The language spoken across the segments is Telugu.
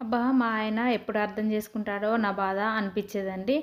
అబ్బా! మా ఆయన ఎప్పుడు అర్థం చేసుకుంటాడో నా బాధ అనిపిచ్చేదండి.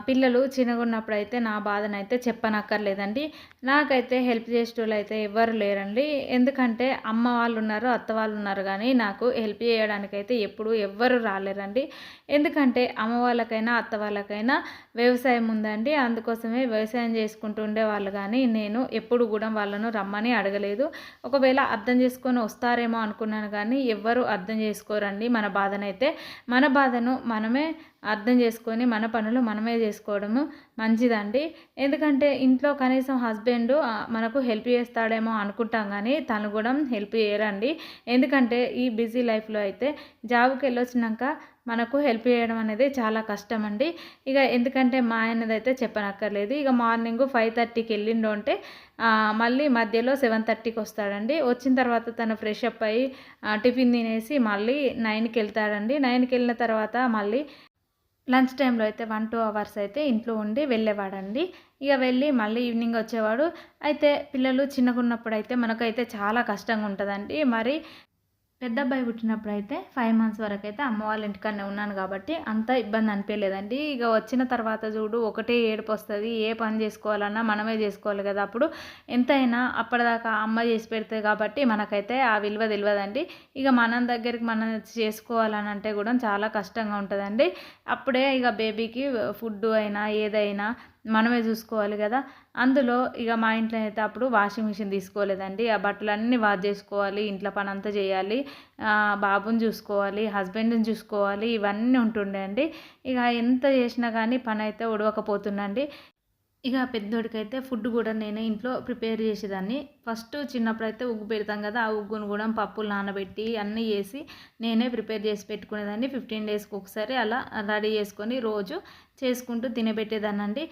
పిల్లలు చిన్నగున్నప్పుడైతే నా బాధనైతే చెప్పనక్కర్లేదండి. నాకైతే హెల్ప్ చేసేటోళ్ళైతే ఎవ్వరు లేరండి. ఎందుకంటే అమ్మ వాళ్ళున్నారు, అత్త వాళ్ళున్నారు గానీ నాకు హెల్ప్ చేయడానికైతే ఎప్పుడూ ఎవ్వరు రాలేరండి. ఎందుకంటే అమ్మ వాళ్ళకైనా, అత్త వాళ్ళకైనా వ్యవసాయం ఉందండి. అందుకోసమే వ్యవసాయం చేసుకుంటూ ఉండేవాళ్ళు గానీ నేను ఎప్పుడు గూడా వాళ్ళను రమ్మని అడగలేదు. ఒకవేళ అర్థం చేసుకొని వస్తారేమో అనుకున్నాను గానీ ఎవ్వరు అర్థం చేసుకోరండి మన బాధనైతే. మన బాధను మనమే అర్థం చేసుకొని మన పనులు మనమే చేసుకోవడము మంచిదండి. ఎందుకంటే ఇంట్లో కనీసం హస్బెండు మనకు హెల్ప్ చేస్తాడేమో అనుకుంటాం గానీ తను కూడా హెల్ప్ చేయరండి. ఎందుకంటే ఈ బిజీ లైఫ్‌లో అయితే జాబ్‌కెళ్ళొచ్చినంక మనకు హెల్ప్ చేయడం అనేది చాలా కష్టమండి. ఎందుకంటే మా ఆయనదైతే చెప్పనక్కర్లేదు. మార్నింగు 5:30కి ఎళ్ళిండు అంటే మళ్ళీ మధ్యలో 7:30కి వస్తాడండి. వచ్చిన తర్వాత తను ఫ్రెష్ అప్ అయ్యి టిఫిన్ తినేసి మళ్ళీ 9కి వెళ్తాడండి. 9కి వెళ్ళిన తర్వాత మళ్ళీ లంచ్ టైంలో అయితే 1, 2 అవర్స్ అయితే ఇంట్లో ఉండి వెళ్ళేవాడండి. వెళ్ళి మళ్ళీ ఈవినింగ్ వచ్చేవాడు. అయితే పిల్లలు చిన్నగున్నప్పుడైతే మనకైతే చాలా కష్టంగా ఉంటదండి. మరి పెద్దబ్బాయి పుట్టినప్పుడైతే 5 మంత్స్ వరకైతే అమ్మ వాళ్ళ ఇంటికాడనే ఉన్నాను కాబట్టి అంత ఇబ్బంది అనిపియలేదండి. వచ్చిన తర్వాత చూడు ఒకటే ఏడుపొస్తది. ఏ పని చేసుకోవాలన్నా మనమే చేసుకోవాలి కదా! అప్పుడు ఎంతైనా అప్పటిదాకా అమ్మ చేసి పెడతది కాబట్టి మనకైతే ఆ విలువ తెలవదండి. మనం దగ్గరికి మనం చేసుకోవాలనంటే కూడా చాలా కష్టంగా ఉంటదండి. అప్పుడే బేబీకి ఫుడ్డు అయినా ఏదైనా మనమే చూసుకోవాలి కదా! అందులో మా ఇంట్లో అయితే అప్పుడు వాషింగ్ మిషన్ తీసుకోలేదండి. ఆ బట్టలన్నీ వాష్ చేసుకోవాలి, ఇంట్లో పనంతా చేయాలి, బాబుని చూసుకోవాలి, హస్బెండ్‌ని చూసుకోవాలి, ఇవన్నీ ఉంటుండే అండి. ఎంత చేసినా కానీ పనైతే ఒడవకపోతుండండి. పెద్దోడికైతే ఫుడ్ కూడా నేనే ఇంట్లో ప్రిపేర్ చేసేదాన్ని. ఫస్ట్ చిన్నప్పుడైతే ఉగ్గు పెడతాం కదా! ఆ ఉగ్గును కూడా పప్పులు నానబెట్టి అన్నీ చేసి నేనే ప్రిపేర్ చేసి పెట్టుకునేదాన్ని. 15 డేస్‌కి ఒకసారి అలా రెడీ చేసుకొని రోజు చేసుకుంటూ తినబెట్టేదాన్నండి.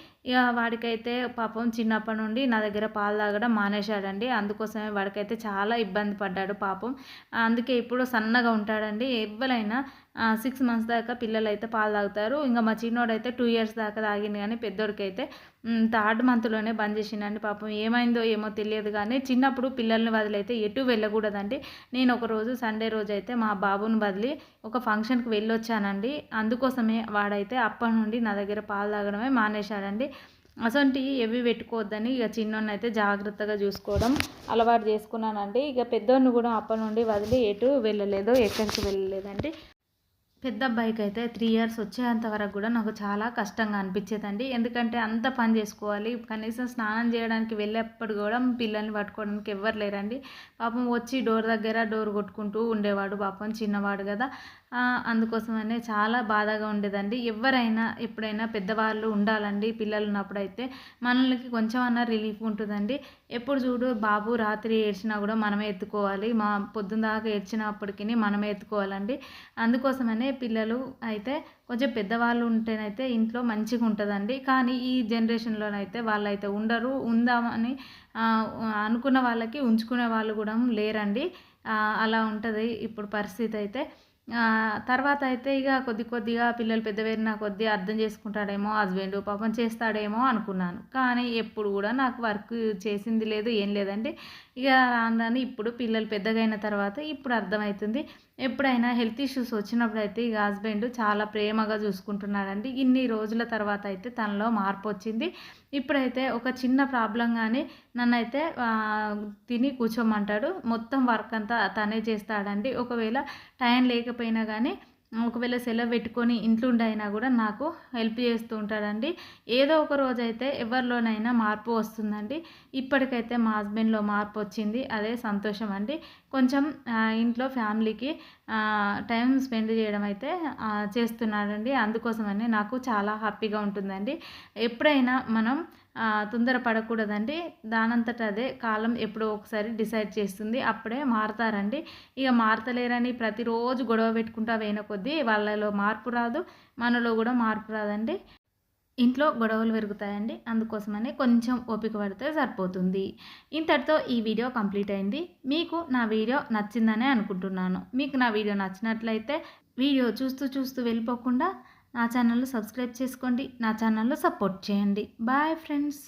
వాడికైతే పాపం చిన్నప్పటి నుండి నా దగ్గర పాలు తాగడం మానేశాడండి. అందుకోసమే వాడికైతే చాలా ఇబ్బంది పడ్డాడు పాపం. అందుకే ఇప్పుడు సన్నగా ఉంటాడండి. ఎవ్వరైనా 6 మంత్స్ దాకా పిల్లలైతే పాలు తాగుతారు. మా చిన్నోడైతే 2 ఇయర్స్ దాకా తాగిండు గానీ పెద్దోడికైతే థర్డ్ మంత్‌లోనే బంద్ చేసిండండి. పాపం ఏమైందో ఏమో తెలియదు గానీ చిన్నప్పుడు పిల్లల్ని వదిలైతే ఎటు వెళ్ళకూడదండి. నేను ఒకరోజు సండే రోజైతే మా బాబుని వదిలి ఒక ఫంక్షన్‌కి వెళ్ళొచ్చానండి. అందుకోసమే వాడైతే అప్పటి నుండి నా దగ్గర పాలు తాగడమే మానేశాడండి. అసొంటియి ఏవి పెట్టుకోవద్దని చిన్నోడినైతే జాగ్రత్తగా చూసుకోవడం అలవాటు చేసుకున్నానండి. పెద్దోడిని కూడా అప్పటి నుండి వదిలి ఎటు వెళ్ళలేదు, ఎక్కడికి వెళ్ళలేదండి. పెద్ద అబ్బాయికైతే 3 ఇయర్స్ వచ్చేంత వరకు కూడా నాకు చాలా కష్టంగా అనిపించేదండి. ఎందుకంటే అంత పని చేసుకోవాలి. కనీసం స్నానం చేయడానికి వెళ్ళేప్పుడు కూడా పిల్లల్ని పట్టుకోవడానికి ఎవ్వరు లేరండి. పాపం వచ్చి డోర్ దగ్గర డోర్ కొట్టుకుంటూ ఉండేవాడు పాపం చిన్నవాడు కదా! అందుకోసమనే చాలా బాధగా ఉండేదండి. ఎవ్వరైనా ఎప్పుడైనా పెద్దవాళ్ళు ఉండాలండి పిల్లలు ఉన్నప్పుడైతే. మనలకి కొంచెం అన్నా రిలీఫ్ ఉంటుందండి. ఎప్పుడు చూడు బాబు రాత్రి ఏడ్చినా కూడా మనమే ఎత్తుకోవాలి. పొద్దున దాకా ఏడ్చినప్పటికి మనమే ఎత్తుకోవాలండి. అందుకోసమనే పిల్లలు అయితే కొంచెం పెద్దవాళ్ళు ఉంటేనైతే ఇంట్లో మంచిగా ఉంటుందండి. కానీ ఈ జనరేషన్‌లోనైతే వాళ్ళైతే ఉండరు. ఉందామని అనుకున్న వాళ్ళకి ఉంచుకునే వాళ్ళు కూడా లేరండి. అలా ఉంటది ఇప్పుడు పరిస్థితి అయితే. తర్వాత అయితే కొద్ది కొద్దిగా పిల్లలు పెద్దవైన కొద్దీ అర్థం చేసుకుంటాడేమో హస్బెండు, పాపం చేస్తాడేమో అనుకున్నాను. కానీ ఎప్పుడు కూడా నాకు వర్క్ చేసింది లేదు, ఏం లేదండి. రాను రాను ఇప్పుడు పిల్లలు పెద్దగయిన తర్వాత ఇప్పుడు అర్థమవుతుంది. ఎప్పుడైనా హెల్త్ ఇష్యూస్ వచ్చినప్పుడైతే హస్బెండ్ చాలా ప్రేమగా చూసుకుంటున్నాడండి. ఇన్ని రోజుల తర్వాత అయితే తనలో మార్పొచ్చింది. ఇప్పుడైతే ఒక చిన్న ప్రాబ్లమ్ గానీ నన్నైతే తిని కూర్చోమంటాడు. మొత్తం వర్క్ అంతా తనే చేస్తాడండి. ఒకవేళ టైం లేకపోయినా గానీ ఒకవేళ సెలవు పెట్టుకొని ఇంట్లో అయినా కూడా నాకు హెల్ప్ చేస్తూ ఉంటాడండి. ఏదో ఒక రోజైతే ఎవరిలోనైనా మార్పు వస్తుందండి. ఇప్పటికైతే మా హస్బెండ్‌లో మార్పు వచ్చింది. అదే సంతోషం అండి. కొంచెం ఇంట్లో ఫ్యామిలీకి టైం స్పెండ్ చేయడం అయితే చేస్తున్నాడండి. అందుకోసమని నాకు చాలా హ్యాపీగా ఉంటుందండి. ఎప్పుడైనా మనం తొందర పడకూడదండి. దానంతట అదే కాలం ఎప్పుడో ఒకసారి డిసైడ్ చేస్తుంది. అప్పుడే మారతారండి. మారతలేరని ప్రతిరోజు గొడవ పెట్టుకుంటా పోయిన కొద్దీ వాళ్ళలో మార్పు రాదు. మనలో కూడా మార్పు రాదండి. ఇంట్లో గొడవలు పెరుగుతాయండి. అందుకోసమని కొంచెం ఓపిక పడితే సరిపోతుంది. ఇంతటితో ఈ వీడియో కంప్లీట్ అయింది. మీకు నా వీడియో నచ్చిందనే అనుకుంటున్నాను. మీకు నా వీడియో నచ్చినట్లయితే వీడియో చూస్తూ చూస్తూ వెళ్ళిపోకుండా నా ఛానల్‌ని సబ్స్క్రైబ్ చేసుకోండి. నా ఛానల్‌లో సపోర్ట్ చేయండి. Bye friends.